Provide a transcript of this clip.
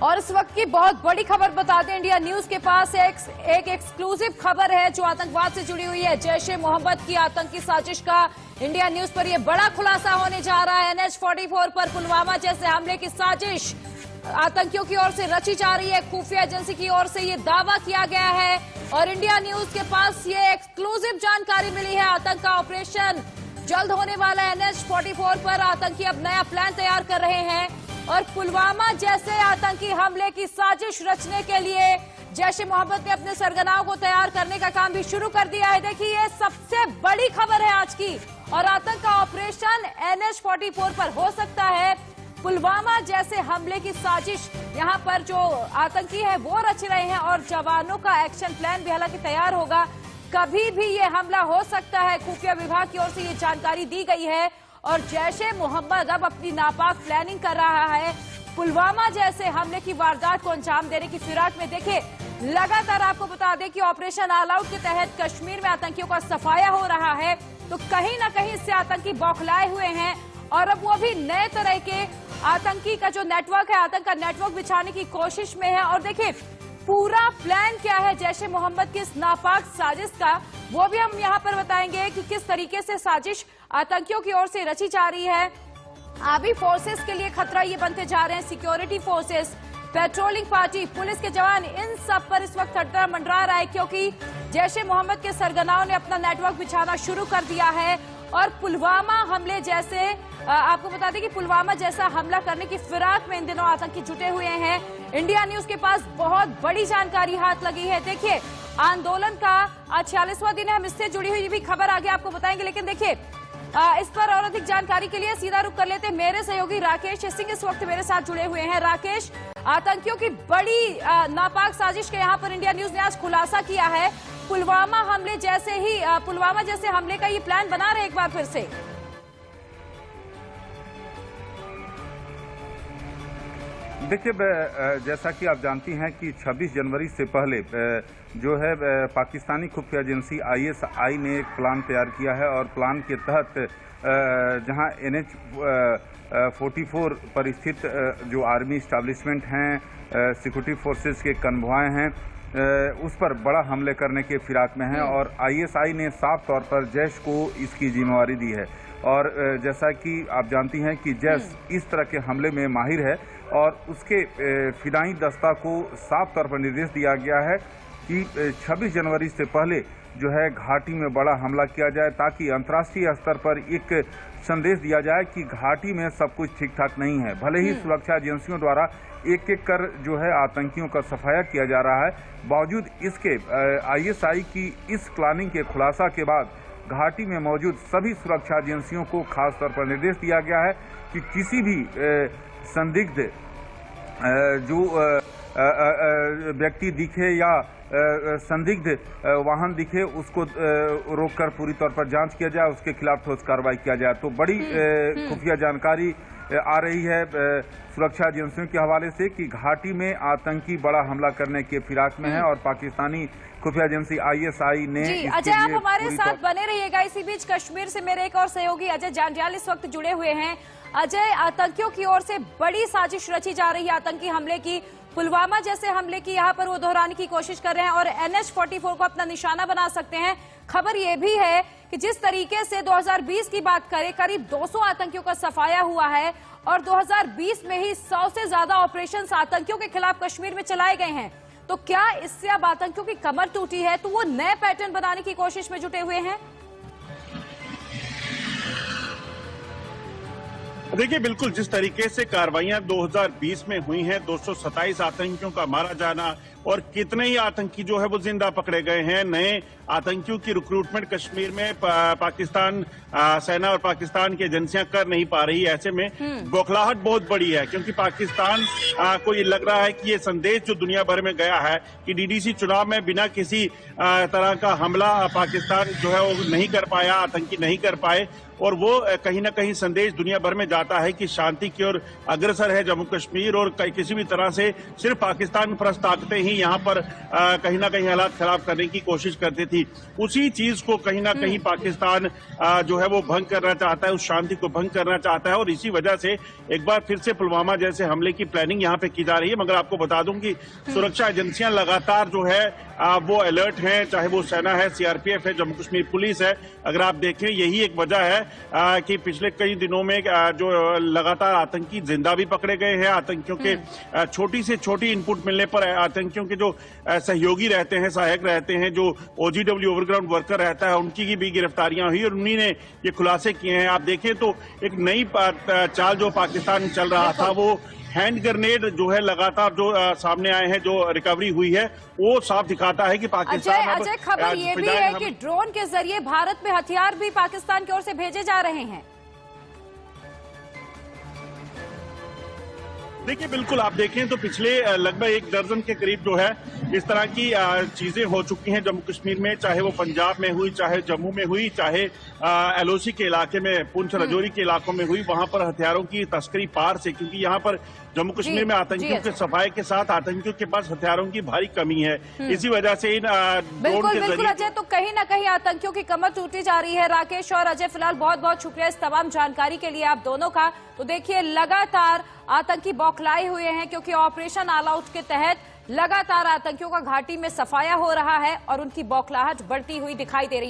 और इस वक्त की बहुत बड़ी खबर बता दें, इंडिया न्यूज के पास एक एक्सक्लूसिव खबर है जो आतंकवाद से जुड़ी हुई है। जैश ए मोहम्मद की आतंकी साजिश का इंडिया न्यूज पर यह बड़ा खुलासा होने जा रहा है। NH-44 पर पुलवामा जैसे हमले की साजिश आतंकियों की ओर से रची जा रही है। खुफिया एजेंसी की ओर से यह दावा किया गया है और इंडिया न्यूज के पास ये एक्सक्लूसिव जानकारी मिली है। आतंक का ऑपरेशन जल्द होने वाला है। NH-44 पर आतंकी अब नया प्लान तैयार कर रहे हैं और पुलवामा जैसे आतंकी हमले की साजिश रचने के लिए जैश ए मोहम्मद ने अपने सरगनाओं को तैयार करने का काम भी शुरू कर दिया है। देखिए, ये सबसे बड़ी खबर है आज की और आतंक का ऑपरेशन NH-44 पर हो सकता है। पुलवामा जैसे हमले की साजिश यहां पर जो आतंकी है वो रच रहे हैं और जवानों का एक्शन प्लान भी हालांकि तैयार होगा। कभी भी ये हमला हो सकता है, खुफिया विभाग की ओर से ये जानकारी दी गई है और जैश ए मोहम्मद अब अपनी नापाक प्लानिंग कर रहा है पुलवामा जैसे हमले की वारदात को अंजाम देने की फिराक में। देखिए, लगातार आपको बता दें कि ऑपरेशन ऑल आउट के तहत कश्मीर में आतंकियों का सफाया हो रहा है, तो कहीं ना कहीं इससे आतंकी बौखलाए हुए हैं और अब वो भी नए तरह के आतंकी का जो नेटवर्क है, आतंक का नेटवर्क बिछाने की कोशिश में है। और देखिए, पूरा प्लान क्या है जैश ए मोहम्मद की इस नापाक साजिश का, वो भी हम यहाँ पर बताएंगे कि किस तरीके से साजिश आतंकियों की ओर से रची जा रही है। आर्मी फोर्सेस के लिए खतरा ये बनते जा रहे हैं। Security forces, patrolling party, police के जवान, इन सब पर इस वक्त खतरा मंडरा रहा है क्योंकि जैश ए मोहम्मद के सरगनाओं ने अपना नेटवर्क बिछाना शुरू कर दिया है और पुलवामा हमले जैसे आपको बता दें कि पुलवामा जैसा हमला करने की फिराक में इन दिनों आतंकी जुटे हुए हैं। इंडिया न्यूज के पास बहुत बड़ी जानकारी हाथ लगी है। देखिए, आंदोलन का आज 46वां दिन है, हम इससे जुड़ी हुई भी खबर आगे आपको बताएंगे, लेकिन देखिए इस पर और अधिक जानकारी के लिए सीधा रुख कर लेते हैं। मेरे सहयोगी राकेश सिंह इस वक्त मेरे साथ जुड़े हुए हैं। राकेश, आतंकियों की बड़ी नापाक साजिश के यहाँ पर इंडिया न्यूज ने आज खुलासा किया है। पुलवामा हमले जैसे ही पुलवामा जैसे हमले का ये प्लान बना रहे एक बार फिर से। देखिए, जैसा कि आप जानती हैं कि 26 जनवरी से पहले जो है पाकिस्तानी खुफिया एजेंसी ISI ने एक प्लान तैयार किया है और प्लान के तहत जहां NH-44 पर स्थित जो आर्मी स्टैब्लिशमेंट हैं, सिक्योरिटी फोर्सेस के कन्वॉय हैं, उस पर बड़ा हमले करने के फिराक में हैं और ISI ने साफ तौर पर जैश को इसकी जिम्मेवारी दी है। और जैसा कि आप जानती हैं कि जैश इस तरह के हमले में माहिर है और उसके फिदाई दस्ता को साफ तौर पर निर्देश दिया गया है कि 26 जनवरी से पहले जो है घाटी में बड़ा हमला किया जाए ताकि अंतर्राष्ट्रीय स्तर पर एक संदेश दिया जाए कि घाटी में सब कुछ ठीक ठाक नहीं है। भले ही सुरक्षा एजेंसियों द्वारा एक एक कर जो है आतंकियों का सफाया किया जा रहा है, बावजूद इसके ISI की इस प्लानिंग के खुलासा के बाद घाटी में मौजूद सभी सुरक्षा एजेंसियों को खास तौर पर निर्देश दिया गया है कि किसी भी संदिग्ध जो व्यक्ति दिखे या संदिग्ध वाहन दिखे उसको रोककर पूरी तौर पर जांच किया जाए, उसके खिलाफ ठोस कार्रवाई किया जाए। तो बड़ी खुफिया जानकारी आ रही है सुरक्षा एजेंसियों के हवाले से कि घाटी में आतंकी बड़ा हमला करने के फिराक में है और पाकिस्तानी खुफिया एजेंसी ISI ने। अजय, आप हमारे साथ बने रहिएगा। इसी बीच कश्मीर से मेरे एक और सहयोगी अजय जांडियाल इस वक्त जुड़े हुए हैं। अजय, आतंकियों की ओर से बड़ी साजिश रची जा रही है आतंकी हमले की, पुलवामा जैसे हमले की यहाँ पर वो दोहराने की कोशिश कर रहे हैं और NH-44 को अपना निशाना बना सकते हैं। खबर ये भी है कि जिस तरीके से 2020 की बात करें, करीब 200 आतंकियों का सफाया हुआ है और 2020 में ही 100 से ज्यादा ऑपरेशंस आतंकियों के खिलाफ कश्मीर में चलाए गए हैं। तो क्या इससे अब आतंकियों की कमर टूटी है तो वो नए पैटर्न बनाने की कोशिश में जुटे हुए हैं? देखिए, बिल्कुल जिस तरीके से कार्रवाइयां 2020 में हुई हैं, 227 आतंकियों का मारा जाना और कितने ही आतंकी जो है वो जिंदा पकड़े गए हैं। नए आतंकियों की रिक्रूटमेंट कश्मीर में पाकिस्तान सेना और पाकिस्तान की एजेंसियां कर नहीं पा रही। ऐसे में बौखलाहट बहुत बड़ी है क्योंकि पाकिस्तान को ये लग रहा है कि ये संदेश जो दुनिया भर में गया है कि DDC चुनाव में बिना किसी तरह का हमला पाकिस्तान जो है वो नहीं कर पाया, आतंकी नहीं कर पाए और वो कहीं ना कहीं संदेश दुनिया भर में जाता है कि शांति की ओर अग्रसर है जम्मू कश्मीर, और किसी भी तरह से सिर्फ पाकिस्तान परस्त ताकतें ही यहाँ पर कहीं ना कहीं हालात खराब करने की कोशिश करती थी। उसी चीज को कहीं ना कहीं पाकिस्तान जो है वो भंग करना चाहता है, उस शांति को भंग करना चाहता है, और इसी वजह से एक बार फिर से पुलवामा जैसे हमले की प्लानिंग यहाँ पे की जा रही है। मगर आपको बता दूं कि सुरक्षा एजेंसियां लगातार जो है वो अलर्ट हैं, चाहे वो सेना है, सीआरपीएफ है, जम्मू कश्मीर पुलिस है। अगर आप देखें, यही एक वजह है कि पिछले कई दिनों में जो लगातार आतंकी जिंदा भी पकड़े गए हैं। आतंकियों के छोटी से छोटी इनपुट मिलने पर आतंकियों के जो सहयोगी रहते हैं, सहायक रहते हैं, जो ओजीडब्ल्यू ओवरग्राउंड वर्कर रहता है, उनकी भी गिरफ्तारियां हुई और उन्हीं ने ये खुलासे किए हैं। आप देखें तो एक नई चाल जो पाकिस्तान चल रहा था, वो हैंड ग्रेनेड जो है लगातार जो सामने आए हैं, जो रिकवरी हुई है, वो साफ दिखाता है कि पाकिस्तान अजय खबर ये भी है कि ड्रोन के जरिए भारत में हथियार भी पाकिस्तान की ओर से भेजे जा रहे हैं। देखिए, बिल्कुल आप देखें तो पिछले लगभग 1 दर्जन के करीब जो है इस तरह की चीजें हो चुकी हैं जम्मू कश्मीर में, चाहे वो पंजाब में हुई, चाहे जम्मू में हुई, चाहे एलओसी के इलाके में, पुंछ राजौरी के इलाकों में हुई। वहां पर हथियारों की तस्करी पार से, क्योंकि यहाँ पर जम्मू कश्मीर में आतंकियों के सफाए के साथ आतंकियों के पास हथियारों की भारी कमी है। इसी वजह से इन ड्रोन के बिल्कुल अजय, तो कहीं ना कहीं आतंकियों की कमर टूटी जा रही है। राकेश और अजय, फिलहाल बहुत बहुत शुक्रिया इस तमाम जानकारी के लिए आप दोनों का। तो देखिए, लगातार आतंकी बौखलाए हुए हैं, क्योंकि ऑपरेशन ऑल आउट के तहत लगातार आतंकियों का घाटी में सफाया हो रहा है और उनकी बौखलाहट बढ़ती हुई दिखाई दे रही है।